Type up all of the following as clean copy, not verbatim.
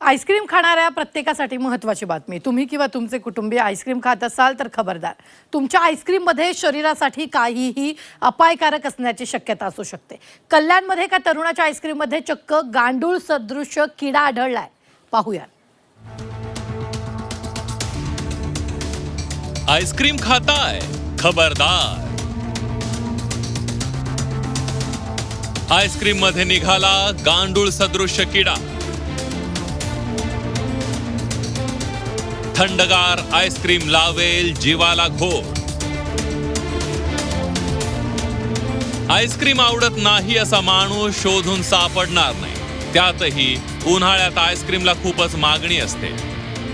Ice cream खाणाऱ्या प्रत्येकासाठी महत्त्वाची बातमी. तुम्ही किंवा तुमचे कुटुंबीय आईस्क्रीम खात असाल तर खबरदार. तुमच्या आईस्क्रीममध्ये शरीरासाठी काहीही अपायकारक असण्याची शक्यता असू शकते. कल्याणमध्ये एका तरुणाच्या आईस्क्रीममध्ये चक्क गांडूळ सदृश किडा आढळलाय. पाहूया. आईस्क्रीम खाताय, खबरदार. आईस्क्रीम मध्ये निघाला गांडूळ सदृश किडा. थंडगार आईस्क्रीम लावेल जीवाला घोर. आईस्क्रीम आवडत नाही असा माणूस शोधून सापडणार नाही. त्यातही उन्हाळ्यात आईस्क्रीमला खूपच मागणी असते.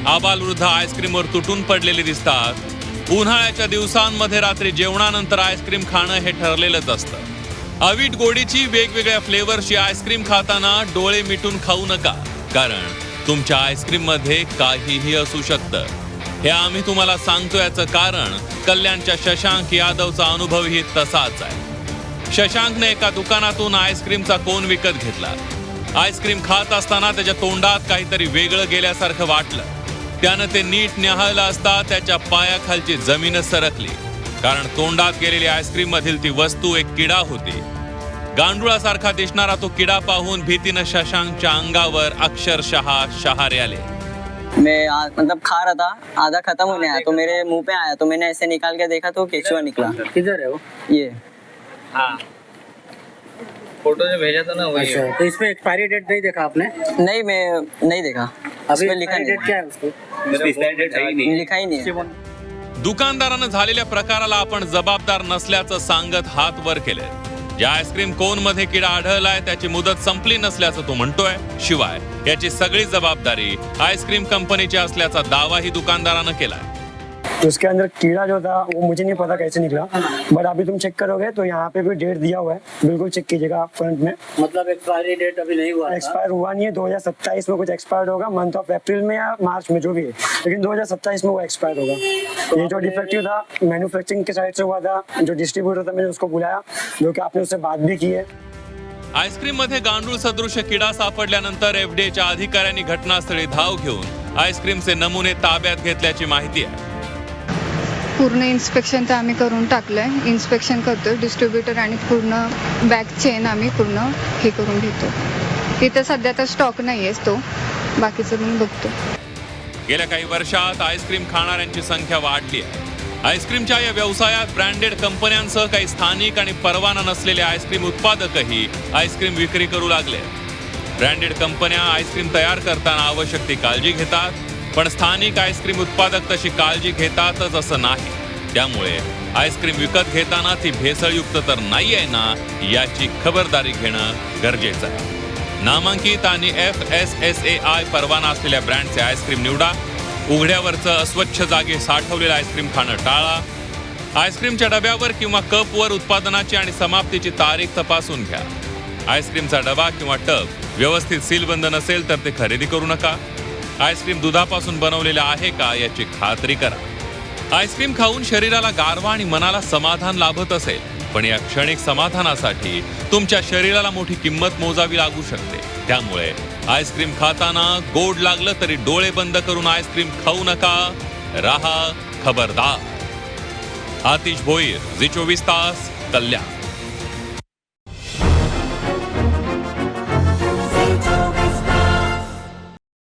आबालवृद्ध आईस्क्रीमवर तुटून पडलेले दिसतात. उन्हाळ्याच्या दिवसांमध्ये रात्री जेवणानंतर आईस्क्रीम खाणं हे ठरलेलंच असतं. अवीट गोडीची वेगवेगळ्या फ्लेवरची आईस्क्रीम खाताना डोळे मिटून खाऊ नका, कारण तुमच्या आईस्क्रीम मध्ये काहीही असू शकतं. हे आम्ही तुम्हाला सांगतो याचं कारण कल्याणच्या शशांक यादवचा अनुभवही तसाच आहे. शशांकने एका दुकानातून आईस्क्रीमचा कोन विकत घेतला. आईस्क्रीम खात असताना त्याच्या तोंडात काहीतरी वेगळं गेल्यासारखं वाटलं. त्यानं ते नीट न्याहाळलं असता त्याच्या पायाखालची जमीनच सरकली, कारण तोंडात गेलेली आईस्क्रीम मधील ती वस्तू एक किडा होती. गांडुळासारखा दिसणारा तो किडा पाहून भीतीनं शशांकच्या अंगावर अक्षरशः शहारे आले. मैं मतलब खा रहा था, आधा खत्म होने आया तो मेरे मुंह पे आया, तो मैंने ऐसे निकाल के देखा तो केचुआ निकला. किधर है वो? ये हाँ, फोटो जो भेजा था ना वही है। तो इसमें एक्सपायरी डेट नहीं देखा आपने? नहीं, मैं नहीं देखा. अभी इसमें लिखा एक्सपायरी नहीं डेट क्या है उसको? एक्सपायरी डेट है ही नहीं। लिखा ही नहीं है. दुकानदारानं झालेल्या प्रकाराला आपण जबाबदार नसल्याचं सांगत हात वर केले. ज्या आईस्क्रीम कोन मध्ये किडा आढळलाय त्याची मुदत संपली नसल्याचं तो म्हणतोय. शिवाय याची सगळी जबाबदारी आईस्क्रीम कंपनीची असल्याचा दावाही दुकानदारानं केलाय. तो उसके अंदर कीड़ा जो था वो मुझे नहीं पता कैसे निकला, बट अभी तुम चेक करोगे तो यहाँ पे भी डेट दिया हुआ है. बिल्कुल चेक कीजिएगा फ्रंट में. मतलब एक्सपायरी डेट अभी नहीं हुआ? एक्सपायर हुआ नहीं है. 2027 में कुछ एक्सपायर्ड होगा, मंथ ऑफ अप्रैल में या मार्च में, जो भी है, लेकिन 2027 में वो एक्सपायर होगा. ये जो डिफेक्टिव था मैन्युफैक्चरिंग के साइड से हुआ था. जो डिस्ट्रीब्यूटर था मैंने उसको बुलाया, जो कि आपने उससे बात भी की है. आईस्क्रीम मध्ये गांडूळ सदृश किडा सापडल्यानंतर एफडीएच्या अधिकाऱ्यांनी घटनास्थळी धाव घेऊन आईस्क्रीमचे नमुने ताब्यात घेतल्याची माहिती आहे. पूर्ण इन्स्पेक्शन तर आम्ही करून टाकलंय. इन्स्पेक्शन करतोय डिस्ट्रीब्युटर आणि पूर्ण बॅक चेन आम्ही पूर्ण हे करून घेतो. इथं सध्या तर स्टॉक नाहीयेच, तो बाकीचं मी बघतो. गेल्या काही वर्षात आईस्क्रीम खाणाऱ्यांची संख्या वाढली आहे. आईस्क्रीमच्या या व्यवसायात ब्रँडेड कंपन्यांसह काही स्थानिक आणि परवाना नसलेले आईस्क्रीम उत्पादकही आईस्क्रीम विक्री करू लागले. ब्रँडेड कंपन्या आईस्क्रीम तयार करताना आवश्यक ती काळजी घेतात, पण स्थानिक आईस्क्रीम उत्पादक तशी काळजी घेतातच असं नाही. त्यामुळे आईस्क्रीम विकत घेताना ती भेसळयुक्त तर नाही आहे ना, याची खबरदारी घेणं गरजेचं आहे. नामांकित आणि FSSAI परवाना असलेल्या ब्रँडचे आईस्क्रीम निवडा. उघड्यावरचं अस्वच्छ जागी साठवलेलं आईस्क्रीम खाणं टाळा. आईस्क्रीमच्या डब्यावर किंवा कपवर उत्पादनाची आणि समाप्तीची तारीख तपासून घ्या. आईस्क्रीमचा डबा किंवा टब व्यवस्थित सीलबंद नसेल तर ते खरेदी करू नका. आईस्क्रीम दुधापासून बनवलेलं आहे का याची खात्री करा. आईस्क्रीम खाऊन शरीराला गारवा आणि मनाला समाधान लाभत असेल, पण या क्षणिक समाधानासाठी तुमच्या शरीराला मोठी किंमत मोजावी लागू शकते. त्यामुळे आईस्क्रीम खाताना गोड लागलं तरी डोळे बंद करून आईस्क्रीम खाऊ नका. राहा खबरदार. आतिश भोईर, झी 24 तास, कल्याण.